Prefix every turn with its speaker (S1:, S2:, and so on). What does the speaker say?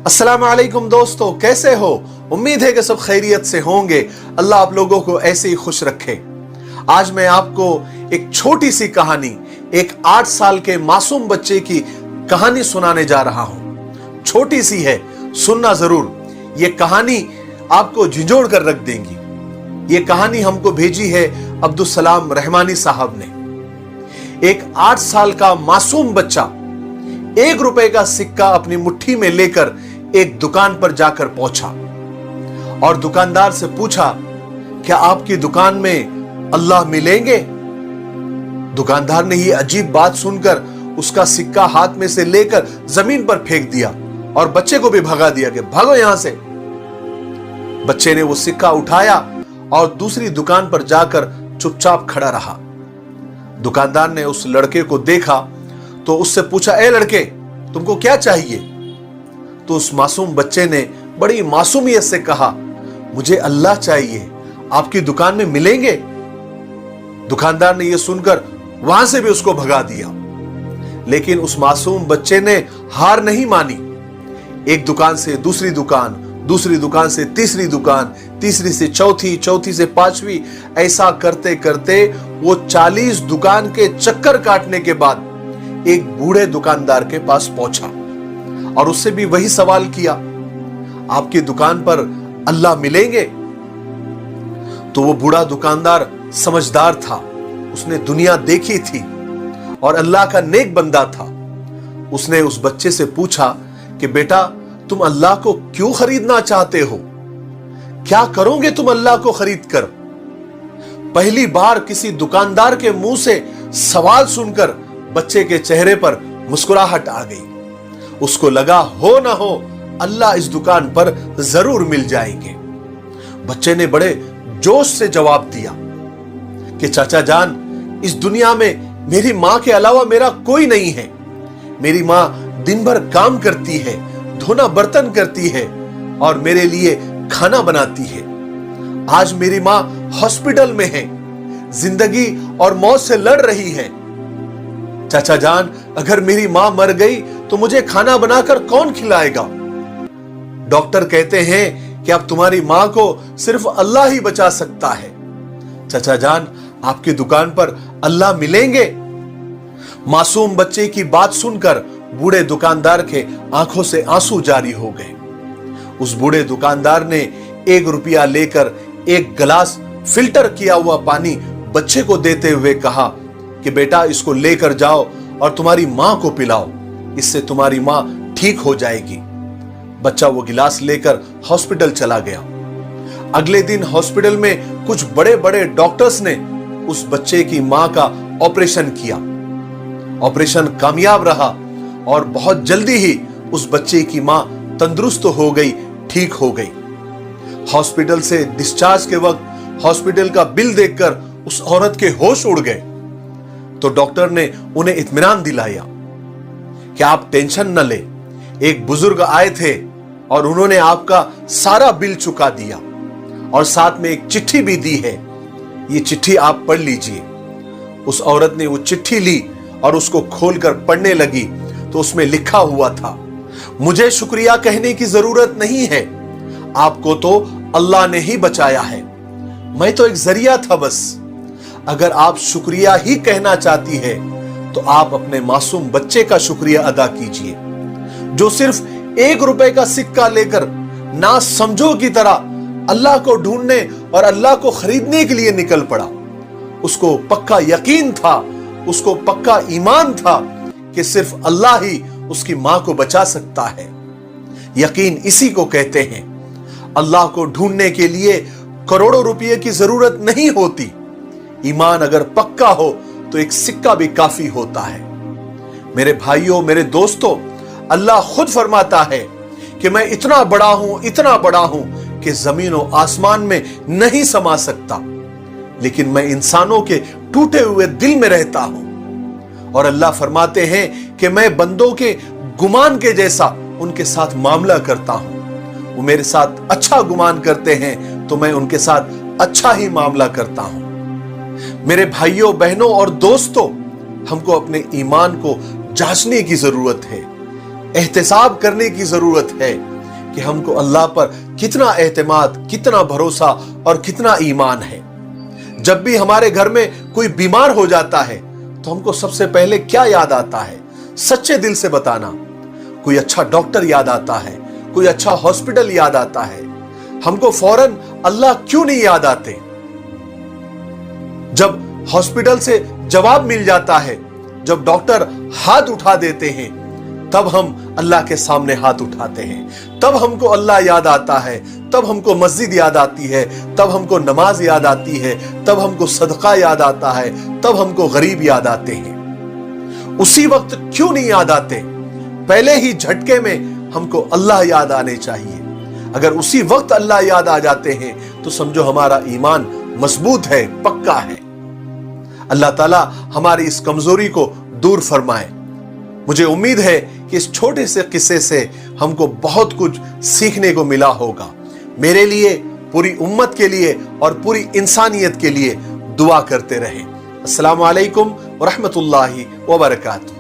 S1: अस्सलाम वालेकुम दोस्तों, कैसे हो? उम्मीद है कि सब खैरियत से होंगे। अल्लाह आप लोगों को ऐसे ही खुश रखे। आज मैं आपको एक छोटी सी कहानी, एक 8 साल के मासूम बच्चे की कहानी सुनाने जा रहा हूं। छोटी सी है, सुनना जरूर। ये कहानी आपको झिंझोड़ कर रख देंगी। ये कहानी हमको भेजी है अब्दुल सलाम रहमानी साहब ने। एक 8 साल का मासूम बच्चा 1 रुपए का सिक्का अपनी मुट्ठी में लेकर एक दुकान पर जाकर पहुंचा और दुकानदार से पूछा, क्या आपकी दुकान में अल्लाह मिलेंगे? दुकानदार ने यह अजीब बात सुनकर उसका सिक्का हाथ में से लेकर जमीन पर फेंक दिया और बच्चे को भी भगा दिया कि भागो यहां से। बच्चे ने वो सिक्का उठाया और दूसरी दुकान पर जाकर चुपचाप खड़ा रहा। दुकानदार ने उस लड़के को देखा तो उससे पूछा, ए लड़के, तुमको क्या चाहिए? तो उस मासूम बच्चे ने बड़ी मासूमियत से कहा, मुझे अल्लाह चाहिए, आपकी दुकान में मिलेंगे? दुकानदार ने यह सुनकर वहां से भी उसको भगा दिया। लेकिन उस मासूम बच्चे ने हार नहीं मानी। एक दुकान से दूसरी दुकान, दूसरी दुकान से तीसरी दुकान, तीसरी से चौथी, चौथी से पांचवी, ऐसा करते करते वो 40 दुकान के चक्कर काटने के बाद एक बूढ़े दुकानदार के पास पहुंचा और उससे भी वही सवाल किया, आपकी दुकान पर अल्लाह मिलेंगे? तो वो बूढ़ा दुकानदार समझदार था, उसने दुनिया देखी थी और अल्लाह का नेक बंदा था। उसने उस बच्चे से पूछा कि बेटा, तुम अल्लाह को क्यों खरीदना चाहते हो? क्या करोगे तुम अल्लाह को खरीद कर? पहली बार किसी दुकानदार के मुंह से सवाल सुनकर बच्चे के चेहरे पर मुस्कुराहट आ गई। उसको लगा, हो ना हो अल्लाह इस दुकान पर जरूर मिल जाएंगे। बच्चे ने बड़े जोश से जवाब दिया कि चाचा जान, इस दुनिया में मेरी मां के अलावा मेरा कोई नहीं है। मेरी मां दिन भर काम करती है, धोना बर्तन करती है और मेरे लिए खाना बनाती है। आज मेरी मां हॉस्पिटल में है, जिंदगी और मौत से लड़ रही है। चाचा जान, अगर मेरी मां मर गई तो मुझे खाना बनाकर कौन खिलाएगा? डॉक्टर कहते हैं कि अब तुम्हारी मां को सिर्फ अल्लाह ही बचा सकता है। चाचा जान, आपकी दुकान पर अल्लाह मिलेंगे? मासूम बच्चे की बात सुनकर बूढ़े दुकानदार के आंखों से आंसू जारी हो गए। उस बूढ़े दुकानदार ने 1 रुपया लेकर एक गिलास फिल्टर किया हुआ पानी बच्चे को देते हुए कहा कि बेटा, इसको लेकर जाओ और तुम्हारी मां को पिलाओ, इससे तुम्हारी मां ठीक हो जाएगी। बच्चा वो गिलास लेकर हॉस्पिटल चला गया। अगले दिन हॉस्पिटल में कुछ बड़े बड़े डॉक्टर्स ने उस बच्चे की मां का ऑपरेशन किया। ऑपरेशन कामयाब रहा और बहुत जल्दी ही उस बच्चे की मां तंदुरुस्त हो गई, ठीक हो गई। हॉस्पिटल से डिस्चार्ज के वक्त हॉस्पिटल का बिल देखकर उस औरत के होश उड़ गए। तो डॉक्टर ने उन्हें इत्मीनान दिलाया कि आप टेंशन न ले, एक बुजुर्ग आए थे और उन्होंने आपका सारा बिल चुका दिया और साथ में एक चिट्ठी भी दी है, ये चिट्ठी आप पढ़ लीजिए। उस औरत ने वो चिट्ठी ली और उसको खोलकर पढ़ने लगी तो उसमें लिखा हुआ था, मुझे शुक्रिया कहने की जरूरत नहीं है, आपको तो अल्लाह ने ही बचाया है, मैं तो एक जरिया था बस। अगर आप शुक्रिया ही कहना चाहती है तो आप अपने मासूम बच्चे का शुक्रिया अदा कीजिए, जो सिर्फ 1 रुपए का सिक्का लेकर ना समझो की तरह अल्लाह को ढूंढने और अल्लाह को खरीदने के लिए निकल पड़ा। उसको पक्का यकीन था, उसको पक्का ईमान था कि सिर्फ अल्लाह ही उसकी मां को बचा सकता है। यकीन इसी को कहते हैं। अल्लाह को ढूंढने के लिए करोड़ों रुपए की जरूरत नहीं होती। ईमान अगर पक्का हो तो एक सिक्का भी काफी होता है। मेरे भाइयों, मेरे दोस्तों, अल्लाह खुद फरमाता है कि मैं इतना बड़ा हूं, इतना बड़ा हूं कि जमीन और आसमान में नहीं समा सकता, लेकिन मैं इंसानों के टूटे हुए दिल में रहता हूं। और अल्लाह फरमाते हैं कि मैं बंदों के गुमान के जैसा उनके साथ मामला करता हूं। वो मेरे साथ अच्छा गुमान करते हैं तो मैं उनके साथ अच्छा ही मामला करता हूं। मेरे भाइयों, बहनों और दोस्तों, हमको अपने ईमान को जांचने की जरूरत है, एहतिसाब करने की जरूरत है कि हमको अल्लाह पर कितना एतमाद, कितना भरोसा और कितना ईमान है। जब भी हमारे घर में कोई बीमार हो जाता है तो हमको सबसे पहले क्या याद आता है? सच्चे दिल से बताना। कोई अच्छा डॉक्टर याद आता है, कोई अच्छा हॉस्पिटल याद आता है। हमको फौरन अल्लाह क्यों नहीं याद आते? जब हॉस्पिटल से जवाब मिल जाता है, जब डॉक्टर हाथ उठा देते हैं, तब हम अल्लाह के सामने हाथ उठाते हैं। तब हमको अल्लाह याद आता है, तब हमको मस्जिद याद आती है, तब हमको नमाज याद आती है, तब हमको सदका याद आता है, तब हमको गरीब याद आते हैं। उसी वक्त क्यों नहीं याद आते? पहले ही झटके में हमको अल्लाह याद आने चाहिए। अगर उसी वक्त अल्लाह याद आ जाते हैं तो समझो हमारा ईमान मजबूत है, पक्का है। अल्लाह ताला हमारी इस कमजोरी को दूर फरमाए। मुझे उम्मीद है कि इस छोटे से किस्से से हमको बहुत कुछ सीखने को मिला होगा। मेरे लिए, पूरी उम्मत के लिए और पूरी इंसानियत के लिए दुआ करते रहें। अस्सलामु अलैकुम व रहमतुल्लाहि व बरकातुहू।